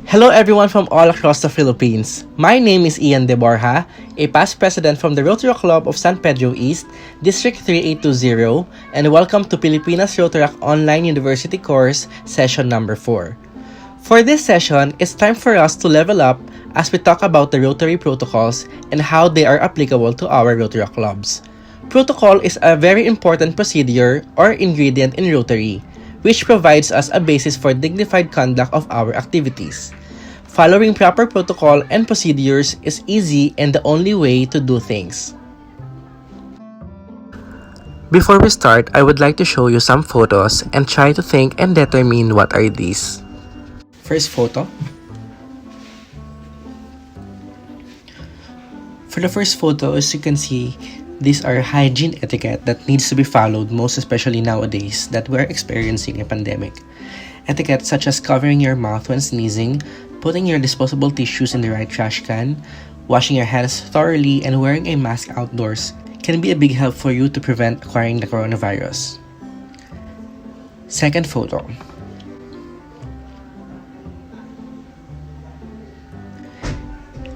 Hello everyone from all across the Philippines. My name is Ian De Borja, a past president from the Rotary Club of San Pedro East, District 3820, and welcome to Pilipinas Rotaract Online University Course, session number 4. For this session, it's time for us to level up as we talk about the Rotary protocols and how they are applicable to our Rotary clubs. Protocol is a very important procedure or ingredient in Rotary, which provides us a basis for dignified conduct of our activities. Following proper protocol and procedures is easy and the only way to do things. Before we start, I would like to show you some photos and try to think and determine what are these. First photo. For the first photo, as you can see, these are hygiene etiquette that needs to be followed, most especially nowadays that we're experiencing a pandemic. Etiquette such as covering your mouth when sneezing, putting your disposable tissues in the right trash can, washing your hands thoroughly, and wearing a mask outdoors can be a big help for you to prevent acquiring the coronavirus. Second photo.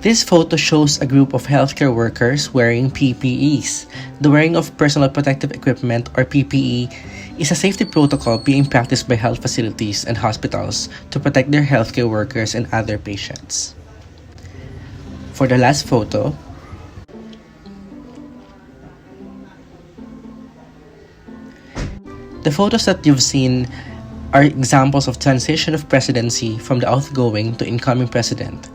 This photo shows a group of healthcare workers wearing PPEs. The wearing of personal protective equipment or PPE is a safety protocol being practiced by health facilities and hospitals to protect their healthcare workers and other patients. For the last photo, the photos that you've seen are examples of transition of presidency from the outgoing to incoming president.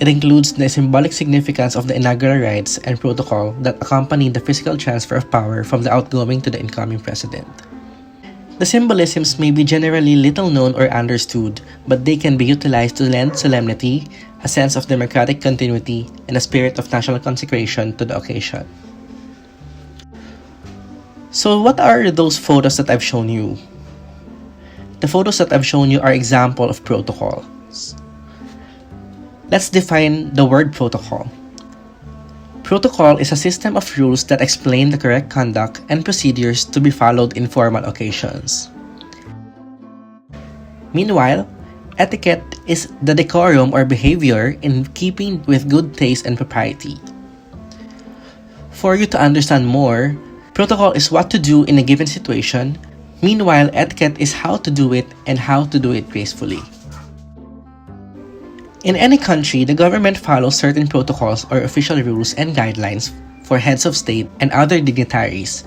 It includes the symbolic significance of the inaugural rites and protocol that accompany the physical transfer of power from the outgoing to the incoming president. The symbolisms may be generally little known or understood, but they can be utilized to lend solemnity, a sense of democratic continuity, and a spirit of national consecration to the occasion. So what are those photos that I've shown you? The photos that I've shown you are examples of protocols. Let's define the word protocol. Protocol is a system of rules that explain the correct conduct and procedures to be followed in formal occasions. Meanwhile, etiquette is the decorum or behavior in keeping with good taste and propriety. For you to understand more, protocol is what to do in a given situation, meanwhile etiquette is how to do it and how to do it gracefully. In any country, the government follows certain protocols or official rules and guidelines for heads of state and other dignitaries,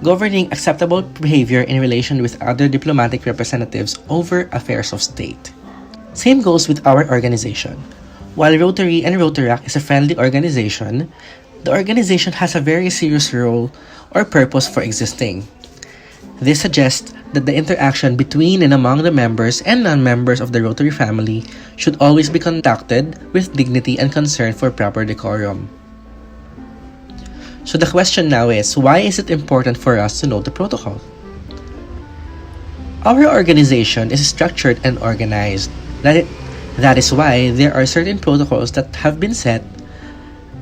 governing acceptable behavior in relation with other diplomatic representatives over affairs of state. Same goes with our organization. While Rotary and Rotaract is a friendly organization, the organization has a very serious role or purpose for existing. This suggests that the interaction between and among the members and non-members of the Rotary family should always be conducted with dignity and concern for proper decorum. So the question now is, why is it important for us to know the protocol? Our organization is structured and organized. That is why there are certain protocols that have been set,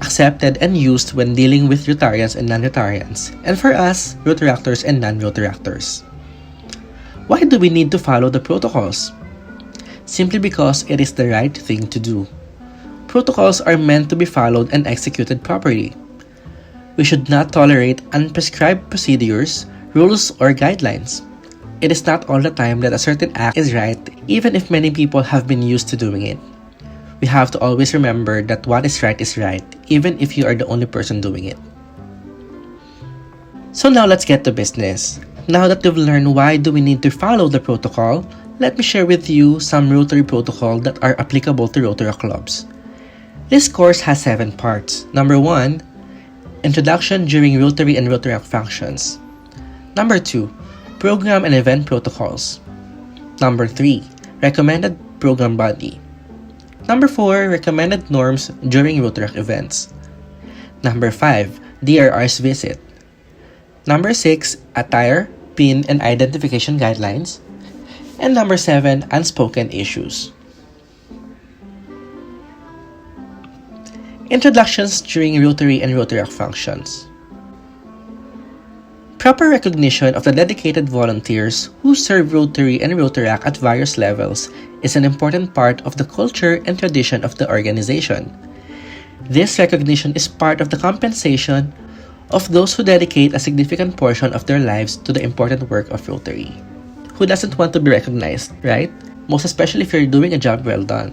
accepted, and used when dealing with Rotarians and non-Rotarians, and for us, Rotaractors and non-Rotaractors. Why do we need to follow the protocols? Simply because it is the right thing to do. Protocols are meant to be followed and executed properly. We should not tolerate unprescribed procedures, rules, or guidelines. It is not all the time that a certain act is right, even if many people have been used to doing it. We have to always remember that what is right, even if you are the only person doing it. So now let's get to business. Now that you've learned why do we need to follow the protocol, let me share with you some Rotary protocol that are applicable to Rotary clubs. This course has 7 parts. Number 1, Introduction during Rotary and Rotaract functions. Number 2, Program and Event Protocols. Number 3, Recommended Program Body. Number 4, Recommended Norms during Rotaract events. Number 5, DRR's visit. Number 6, Attire, PIN, and Identification Guidelines. And number 7, Unspoken Issues. Introductions during Rotary and Rotaract functions. Proper recognition of the dedicated volunteers who serve Rotary and Rotaract at various levels is an important part of the culture and tradition of the organization. This recognition is part of the compensation of those who dedicate a significant portion of their lives to the important work of Rotary. Who doesn't want to be recognized, right? Most especially if you're doing a job well done.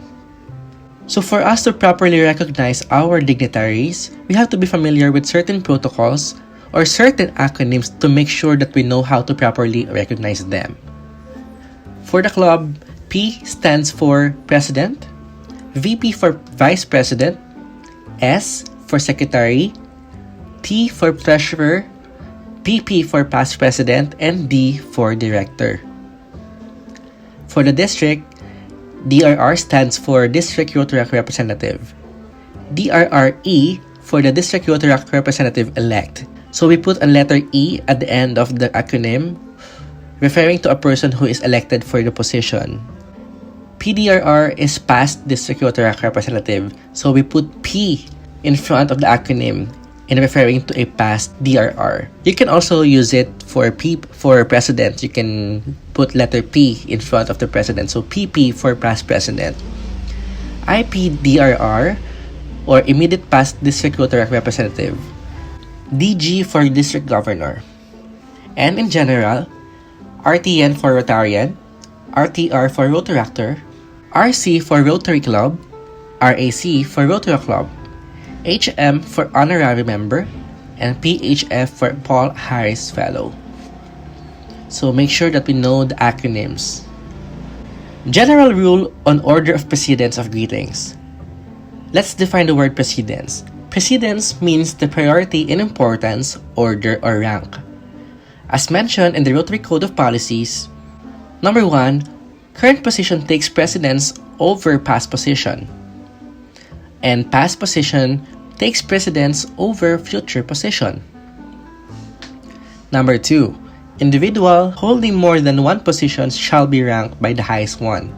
So for us to properly recognize our dignitaries, we have to be familiar with certain protocols or certain acronyms to make sure that we know how to properly recognize them. For the club, P stands for President, VP for Vice President, S for Secretary, T for Treasurer, PP for Past President, and D for Director. For the district, DRR stands for District Rotaract Representative, DRRE for the District Rotaract Representative-elect. So we put a letter E at the end of the acronym, referring to a person who is elected for the position. PDRR is Past District Rotaract Representative, so we put P in front of the acronym in referring to a past DRR. You can also use it for P for President. You can put letter P in front of the President, so PP for Past President. IPDRR or Immediate Past District Rotaract Representative. DG for District Governor. And in general, RTN for Rotarian, RTR for Rotaractor, RC for Rotary Club, RAC for Rotaract Club, HM for Honorary Member, and PHF for Paul Harris Fellow. So make sure that we know the acronyms. General rule on order of precedence of greetings. Let's define the word precedence. Precedence means the priority in importance, order, or rank. As mentioned in the Rotary Code of Policies, number 1, current position takes precedence over past position, and past position takes precedence over future position. Number 2, individual holding more than one position shall be ranked by the highest one.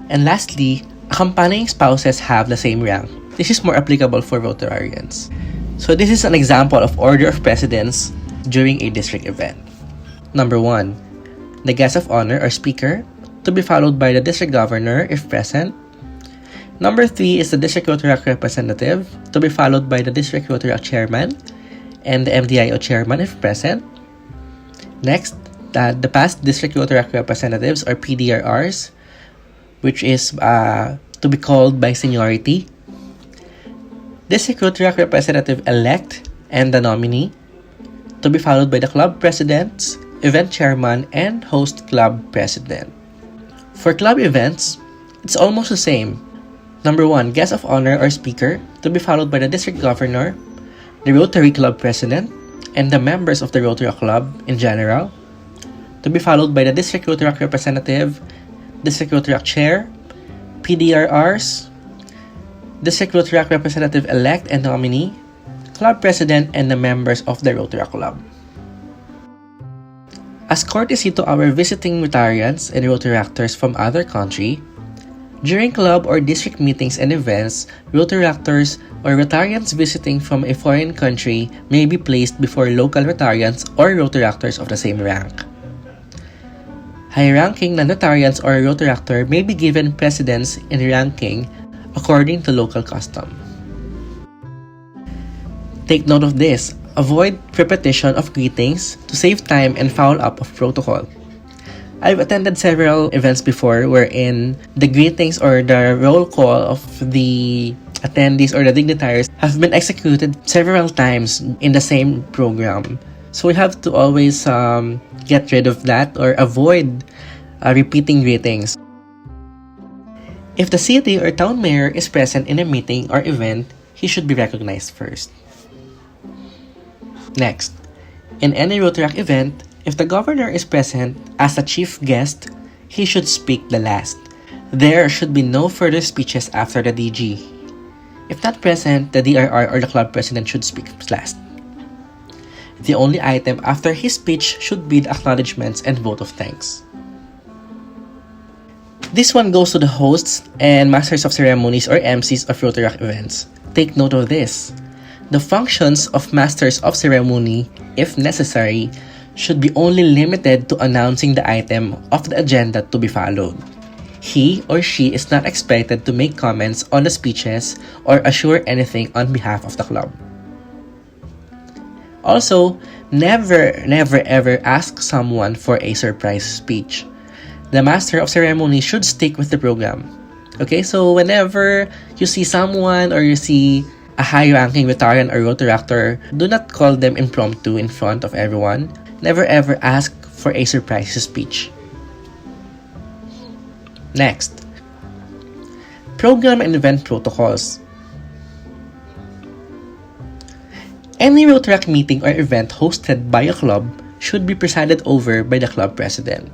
And lastly, accompanying spouses have the same rank. This is more applicable for Rotarians. So this is an example of order of precedence during a district event. Number 1, the guest of honor or speaker, to be followed by the district governor if present. Number 3 is the district Rotaract representative, to be followed by the district Rotaract chairman and the MDIO chairman if present. Next, the past district Rotaract representatives or PDRRs, which is to be called by seniority. District Rotaract representative-elect and the nominee, to be followed by the club presidents, event chairman, and host club president. For club events, it's almost the same. Number 1, guest of honor or speaker, to be followed by the district governor, the Rotary Club president, and the members of the Rotary Club in general, to be followed by the district Rotaract representative, district Rotaract chair, PDRRs, district Rotaract representative-elect and nominee, club president, and the members of the Rotary Club. As courtesy to our visiting Rotarians and Rotaractors from other country, during club or district meetings and events, Rotaractors or Rotarians visiting from a foreign country may be placed before local Rotarians or Rotaractors of the same rank. High-ranking non-Rotarians or Rotaractor may be given precedence in ranking according to local custom. Take note of this. Avoid repetition of greetings to save time and foul up of protocol. I've attended several events before wherein the greetings or the roll call of the attendees or the dignitaries have been executed several times in the same program. So we have to always get rid of that or avoid repeating greetings. If the city or town mayor is present in a meeting or event, he should be recognized first. Next, in any Rotaract event, if the governor is present as a chief guest, he should speak the last. There should be no further speeches after the DG. If not present, the DRR or the club president should speak last. The only item after his speech should be the acknowledgements and vote of thanks. This one goes to the hosts and masters of ceremonies or MCs of Rotaract events. Take note of this. The functions of Masters of Ceremony, if necessary, should be only limited to announcing the item of the agenda to be followed. He or she is not expected to make comments on the speeches or assure anything on behalf of the club. Also, never ever ask someone for a surprise speech. The Master of Ceremony should stick with the program. Okay, so whenever you see someone or you see a high-ranking Rotarian or Rotaractor, do not call them impromptu in front of everyone. Never ever ask for a surprise speech. Next, program and event protocols. Any Rotaract meeting or event hosted by a club should be presided over by the club president.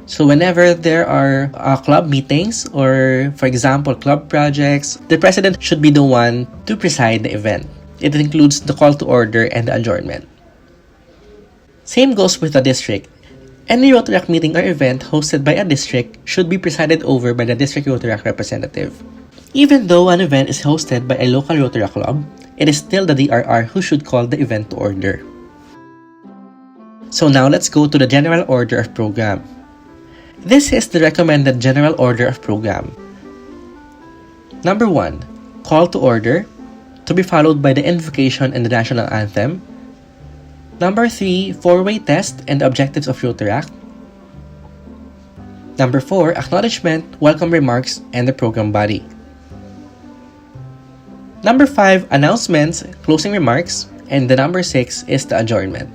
So whenever there are club meetings or, for example, club projects, the president should be the one to preside the event. It includes the call to order and the adjournment. Same goes with the district. Any Rotaract meeting or event hosted by a district should be presided over by the district Rotaract representative. Even though an event is hosted by a local Rotaract club, it is still the DRR who should call the event to order. So now let's go to the general order of program. This is the recommended general order of program. Number 1, call to order, to be followed by the invocation and the national anthem. Number 3, four-way test and the objectives of Rotaract. Number 4, acknowledgement, welcome remarks, and the program body. Number 5, announcements, closing remarks, and the number 6 is the adjournment.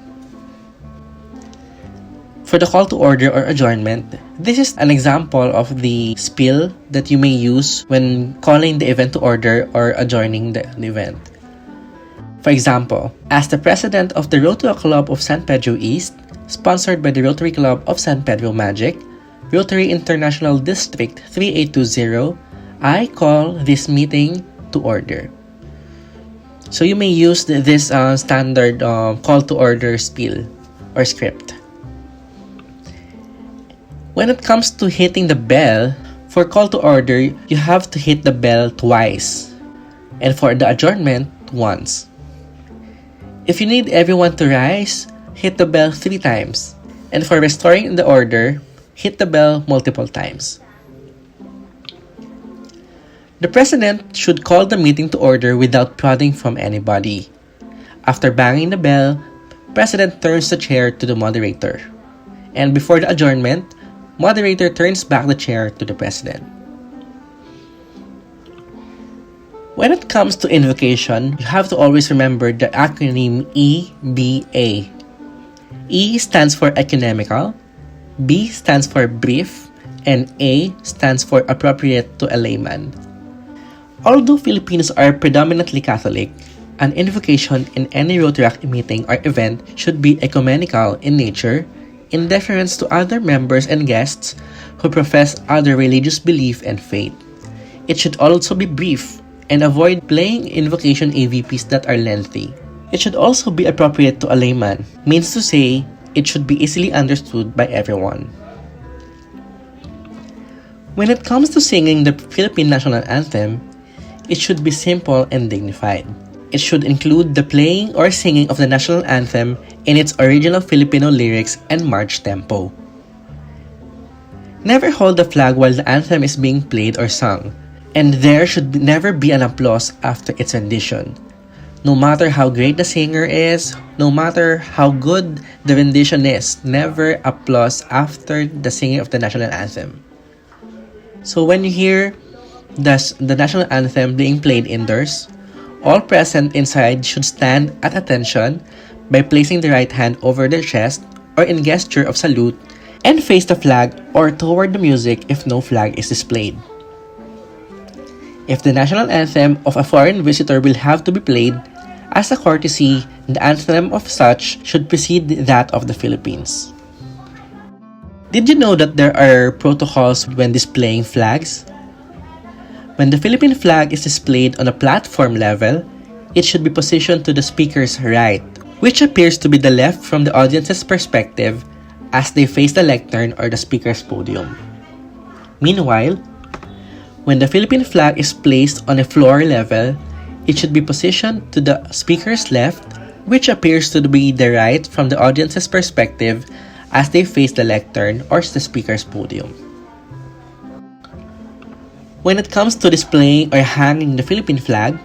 For the call to order or adjournment, this is an example of the spiel that you may use when calling the event to order or adjourning the event. For example, as the president of the Rotary Club of San Pedro East, sponsored by the Rotary Club of San Pedro Magic, Rotary International District 3820, I call this meeting to order. So you may use this standard call to order spiel or script. When it comes to hitting the bell, for call to order, you have to hit the bell twice, and for the adjournment, once. If you need everyone to rise, hit the bell 3 times, and for restoring the order, hit the bell multiple times. The president should call the meeting to order without prodding from anybody. After banging the bell, president turns the chair to the moderator, and before the adjournment, moderator turns back the chair to the president. When it comes to invocation, you have to always remember the acronym EBA. E stands for economical, B stands for brief, and A stands for appropriate to a layman. Although Filipinos are predominantly Catholic, an invocation in any Rotaract meeting or event should be ecumenical in nature, in deference to other members and guests who profess other religious belief and faith. It should also be brief and avoid playing invocation AVPs that are lengthy. It should also be appropriate to a layman, means to say, it should be easily understood by everyone. When it comes to singing the Philippine National Anthem, it should be simple and dignified. It should include the playing or singing of the national anthem in its original Filipino lyrics and march tempo. Never hold the flag while the anthem is being played or sung, and there should never be an applause after its rendition. No matter how great the singer is, no matter how good the rendition is, never applause after the singing of the national anthem. So when you hear the national anthem being played indoors, all present inside should stand at attention by placing the right hand over their chest or in gesture of salute and face the flag or toward the music if no flag is displayed. If the national anthem of a foreign visitor will have to be played, as a courtesy, the anthem of such should precede that of the Philippines. Did you know that there are protocols when displaying flags? When the Philippine flag is displayed on a platform level, it should be positioned to the speaker's right, which appears to be the left from the audience's perspective as they face the lectern or the speaker's podium. Meanwhile, when the Philippine flag is placed on a floor level, It should be positioned to the speaker's left, which appears to be the right from the audience's perspective as they face the lectern or the speaker's podium. When it comes to displaying or hanging the Philippine flag,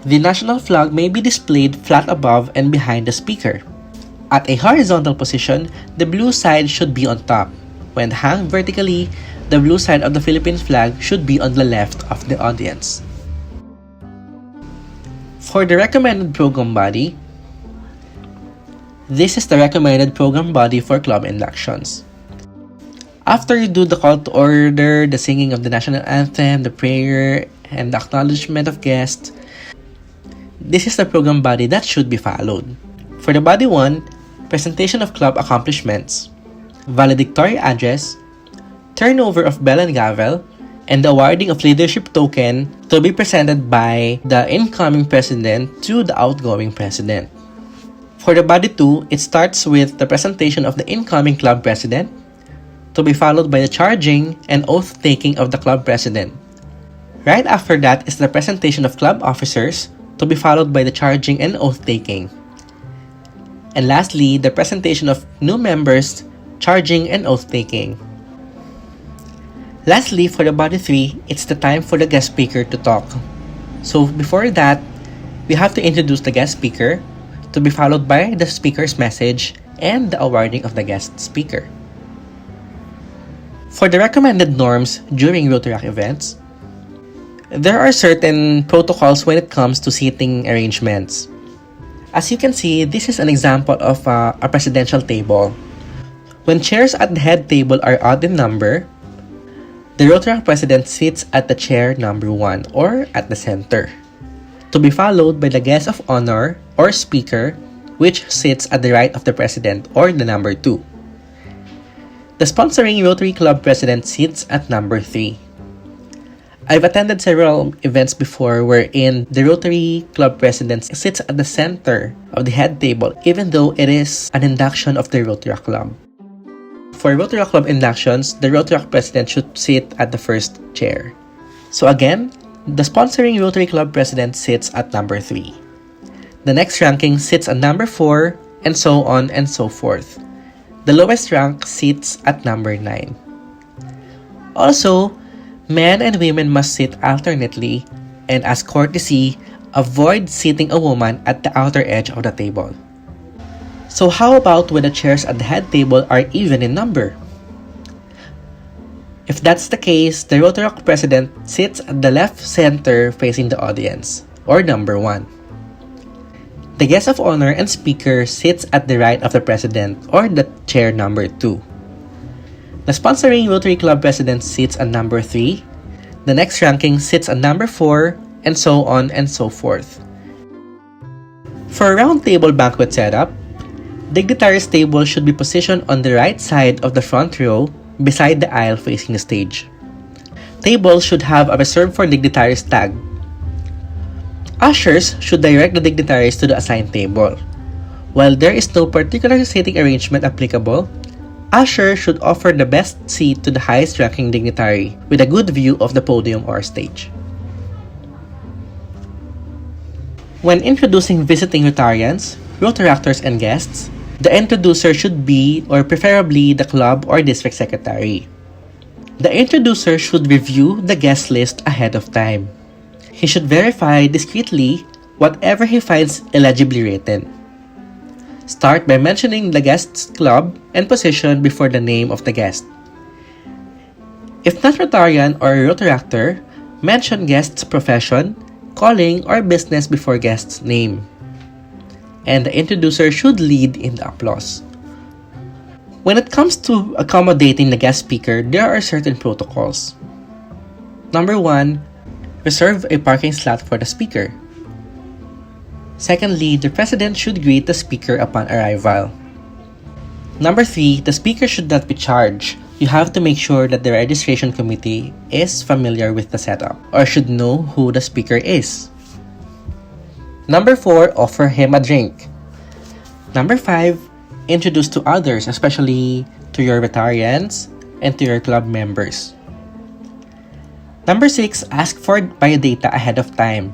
the national flag may be displayed flat above and behind the speaker. At a horizontal position, the blue side should be on top. When hung vertically, the blue side of the Philippine flag should be on the left of the audience. For the recommended program body, this is the recommended program body for club inductions. After you do the call to order, the singing of the national anthem, the prayer, and the acknowledgement of guests, this is the program body that should be followed. For the body 1, presentation of club accomplishments, valedictory address, turnover of bell and gavel, and the awarding of leadership token to be presented by the incoming president to the outgoing president. For the body 2, it starts with the presentation of the incoming club president, to be followed by the charging and oath-taking of the club president. Right after that is the presentation of club officers, to be followed by the charging and oath-taking. And lastly, the presentation of new members, charging and oath-taking. Lastly, for the body 3, it's the time for the guest speaker to talk. So before that, we have to introduce the guest speaker, to be followed by the speaker's message and the awarding of the guest speaker. For the recommended norms during Rotaract events, there are certain protocols when it comes to seating arrangements. As you can see, this is an example of a presidential table. When chairs at the head table are odd in number, the Rotaract president sits at the chair number 1 or at the center, to be followed by the guest of honor or speaker, which sits at the right of the president or the number 2. The sponsoring Rotary Club president sits at number 3. I've attended several events before wherein the Rotary Club president sits at the center of the head table, even though it is an induction of the Rotaract Club. For Rotaract Club inductions, the Rotaract president should sit at the first chair. So again, the sponsoring Rotary Club president sits at number 3. The next ranking sits at number 4, and so on and so forth. The lowest rank sits at number 9. Also, men and women must sit alternately, and as courtesy, avoid seating a woman at the outer edge of the table. So how about when the chairs at the head table are even in number? If that's the case, the Rotaract president sits at the left center facing the audience, or number 1. The guest of honor and speaker sits at the right of the president, or the chair number 2. The sponsoring Rotary Club president sits at number 3, the next ranking sits at number 4, and so on and so forth. For a round table banquet setup, dignitaries' table should be positioned on the right side of the front row beside the aisle facing the stage. Tables should have a reserved for dignitaries tag. Ushers should direct the dignitaries to the assigned table. While there is no particular seating arrangement applicable, usher should offer the best seat to the highest ranking dignitary with a good view of the podium or stage. When introducing visiting Rotarians, Rotaractors, and guests, the introducer should be or preferably the club or district secretary. The introducer should review the guest list ahead of time. He should verify discreetly whatever he finds illegibly written. Start by mentioning the guest's club and position before the name of the guest. If not Rotarian or Rotaractor, mention guest's profession, calling, or business before guest's name. And the introducer should lead in the applause. When it comes to accommodating the guest speaker, there are certain protocols. Number 1, reserve a parking slot for the speaker. Secondly, the president should greet the speaker upon arrival. Number 3, the speaker should not be charged. You have to make sure that the registration committee is familiar with the setup or should know who the speaker is. Number 4, offer him a drink. Number 5, introduce to others, especially to your Rotarians and to your club members. Number 6, ask for biodata ahead of time.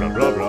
Hello.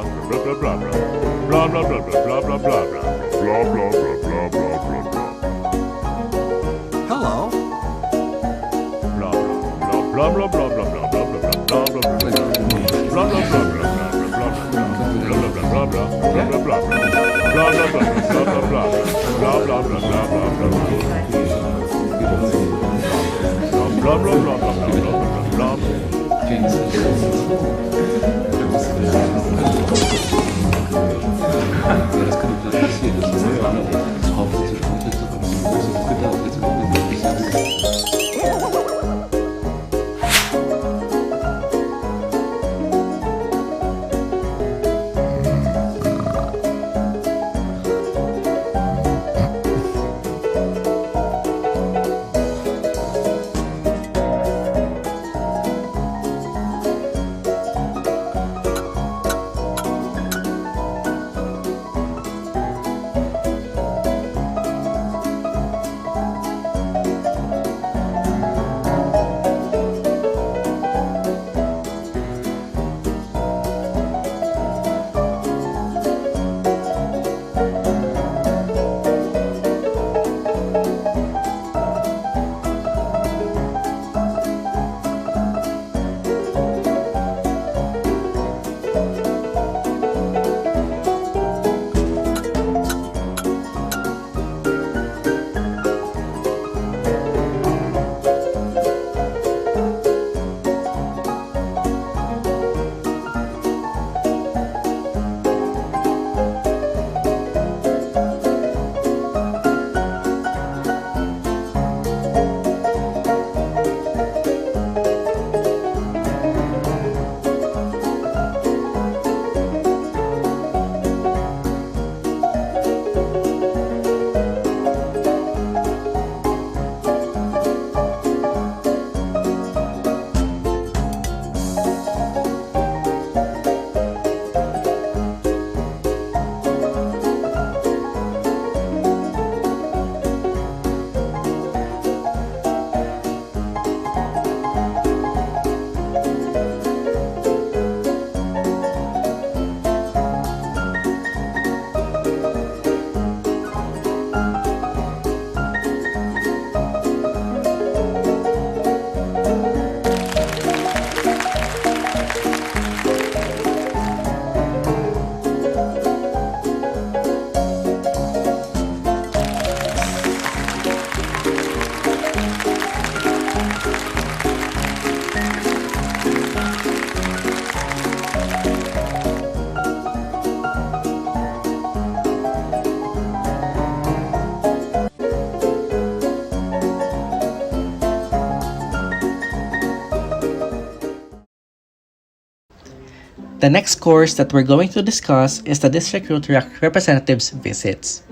The next course that we're going to discuss is the District Rotaract Representatives' Visits.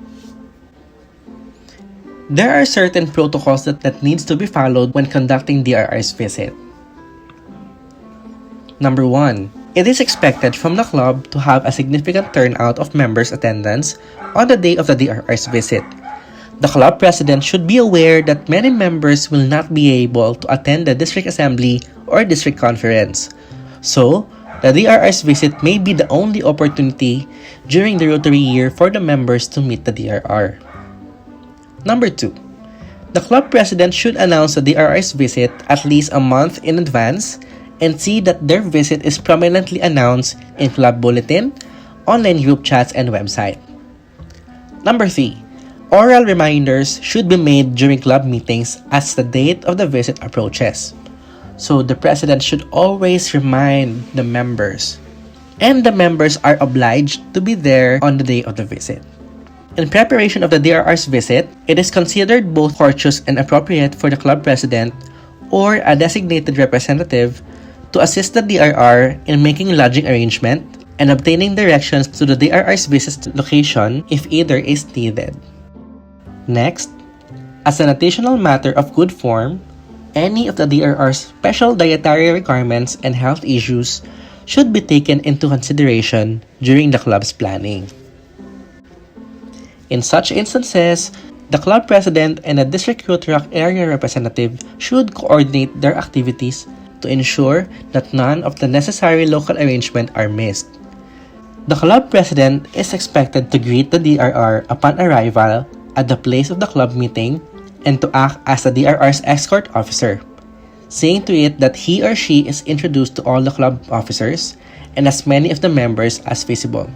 There are certain protocols that needs to be followed when conducting DRR's visit. Number 1. It is expected from the club to have a significant turnout of members' attendance on the day of the DRR's visit. The club president should be aware that many members will not be able to attend the district assembly or district conference. So, the DRR's visit may be the only opportunity during the Rotary year for the members to meet the DRR. Number 2. The club president should announce the DRR's visit at least a month in advance and see that their visit is prominently announced in club bulletin, online group chats, and website. Number 3. Oral reminders should be made during club meetings as the date of the visit approaches. So the president should always remind the members, and the members are obliged to be there on the day of the visit. In preparation of the DRR's visit, it is considered both courteous and appropriate for the club president or a designated representative to assist the DRR in making lodging arrangement and obtaining directions to the DRR's visit location if either is needed. Next, as an additional matter of good form, any of the DRR's special dietary requirements and health issues should be taken into consideration during the club's planning. In such instances, the club president and the District Rotaract area representative should coordinate their activities to ensure that none of the necessary local arrangements are missed. The club president is expected to greet the DRR upon arrival at the place of the club meeting and to act as the DRR's escort officer, seeing to it that he or she is introduced to all the club officers and as many of the members as feasible.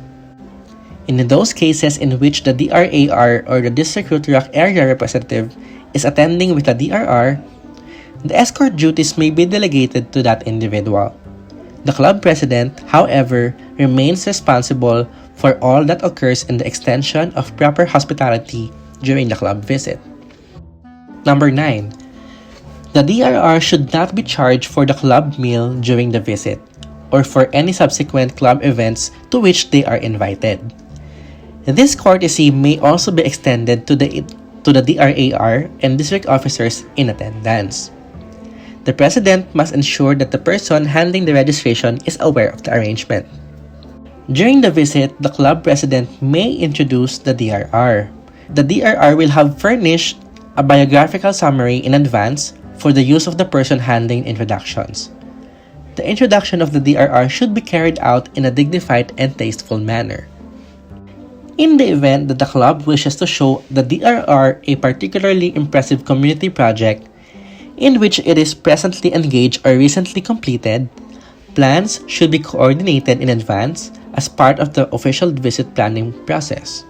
In those cases in which the DRAR or the District Rotaract area representative is attending with the DRR, the escort duties may be delegated to that individual. The club president, however, remains responsible for all that occurs in the extension of proper hospitality during the club visit. Number 9. The DRR should not be charged for the club meal during the visit or for any subsequent club events to which they are invited. This courtesy may also be extended to the DRAR and district officers in attendance. The president must ensure that the person handling the registration is aware of the arrangement. During the visit, the club president may introduce the DRR. The DRR will have furnished a biographical summary in advance for the use of the person handling introductions. The introduction of the DRR should be carried out in a dignified and tasteful manner. In the event that the club wishes to show the DRR a particularly impressive community project in which it is presently engaged or recently completed, plans should be coordinated in advance as part of the official visit planning process.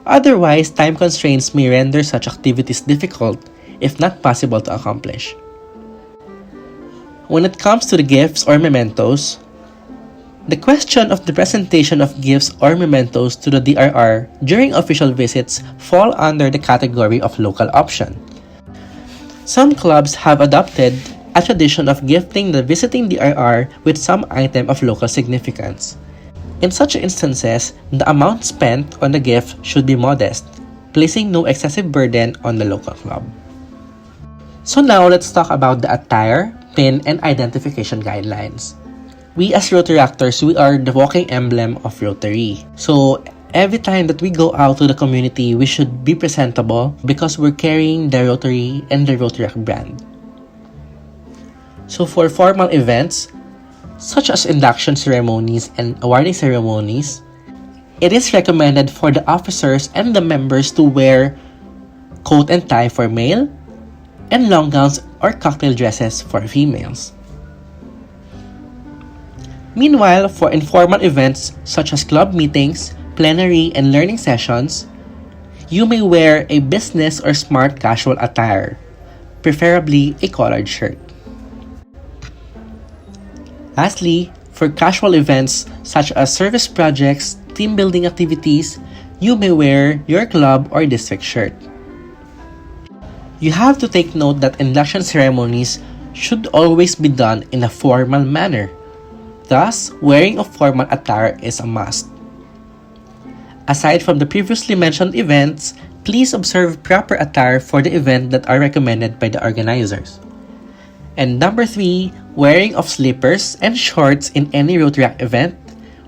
Otherwise, time constraints may render such activities difficult, if not possible to accomplish. When it comes to the gifts or mementos, the question of the presentation of gifts or mementos to the DRR during official visits fall under the category of local option. Some clubs have adopted a tradition of gifting the visiting DRR with some item of local significance. In such instances, the amount spent on the gift should be modest, placing no excessive burden on the local club. So now let's talk about the attire, pin, and identification guidelines. We as Rotaractors, we are the walking emblem of Rotary. So every time that we go out to the community, we should be presentable because we're carrying the Rotary and the Rotaract brand. So for formal events, such as induction ceremonies and awarding ceremonies, it is recommended for the officers and the members to wear coat and tie for male and long gowns or cocktail dresses for females. Meanwhile, for informal events such as club meetings, plenary, and learning sessions, you may wear a business or smart casual attire, preferably a collared shirt. Lastly, for casual events such as service projects, team building activities, you may wear your club or district shirt. You have to take note that induction ceremonies should always be done in a formal manner. Thus, wearing of formal attire is a must. Aside from the previously mentioned events, please observe proper attire for the event that are recommended by the organizers. And number 3, wearing of slippers and shorts in any Rotaract event,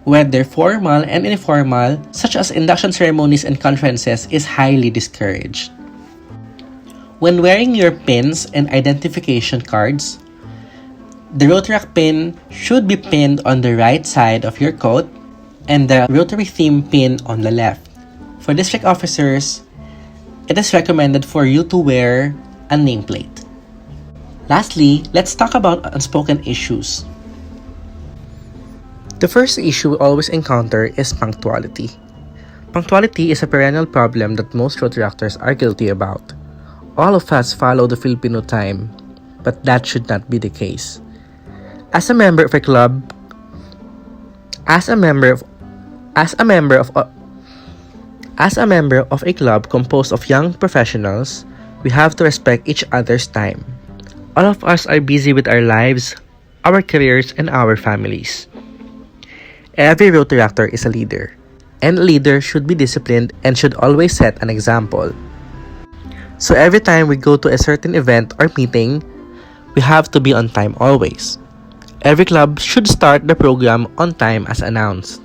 whether formal and informal, such as induction ceremonies and conferences, is highly discouraged. When wearing your pins and identification cards, the Rotaract pin should be pinned on the right side of your coat and the Rotary theme pin on the left. For district officers, it is recommended for you to wear a nameplate. Lastly, let's talk about unspoken issues. The first issue we always encounter is punctuality. Punctuality is a perennial problem that most Rotaractors are guilty about. All of us follow the Filipino time, but that should not be the case. As a member of a club, as a member of a club composed of young professionals, we have to respect each other's time. All of us are busy with our lives, our careers, and our families. Every Rotaractor is a leader, and a leader should be disciplined and should always set an example. So every time we go to a certain event or meeting, we have to be on time always. Every club should start the program on time as announced.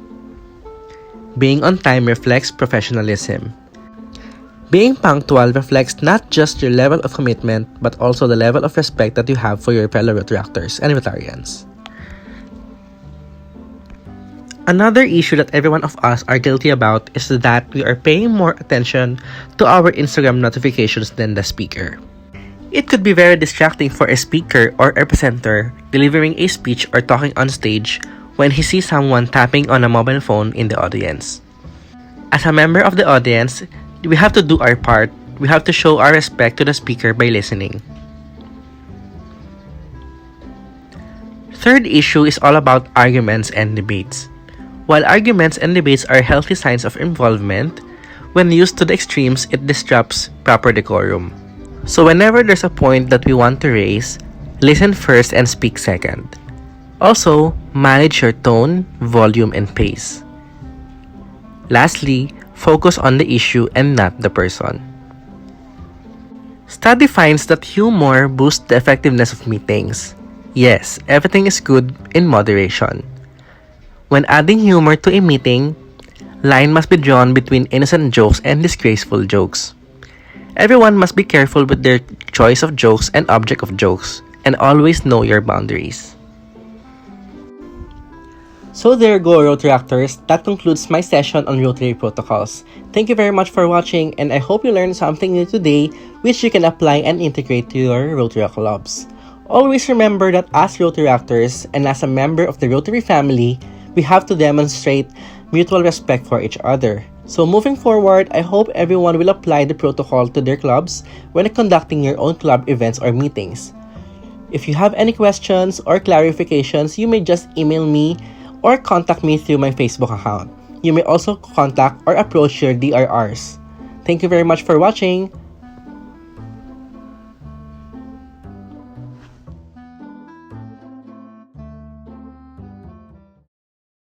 Being on time reflects professionalism. Being punctual reflects not just your level of commitment, but also the level of respect that you have for your fellow Rotaractors and Rotarians. Another issue that every one of us are guilty about is that we are paying more attention to our Instagram notifications than the speaker. It could be very distracting for a speaker or a presenter delivering a speech or talking on stage when he sees someone tapping on a mobile phone in the audience. As a member of the audience, we have to do our part. We have to show our respect to the speaker by listening. Third issue is all about arguments and debates. While arguments and debates are healthy signs of involvement, when used to the extremes, it disrupts proper decorum. So whenever there's a point that we want to raise, listen first and speak second. Also, manage your tone, volume, and pace. Lastly, focus on the issue and not the person. Study finds that humor boosts the effectiveness of meetings. Yes, everything is good in moderation. When adding humor to a meeting, line must be drawn between innocent jokes and disgraceful jokes. Everyone must be careful with their choice of jokes and object of jokes, and always know your boundaries. So there you go, Rotaractors. That concludes my session on Rotary protocols. Thank you very much for watching, and I hope you learned something new today which you can apply and integrate to your Rotary clubs. Always remember that as Rotaractors and as a member of the Rotary family, we have to demonstrate mutual respect for each other. So moving forward, I hope everyone will apply the protocol to their clubs when conducting your own club events or meetings. If you have any questions or clarifications, you may just email me or contact me through my Facebook account. You may also contact or approach your DRRs. Thank you very much for watching.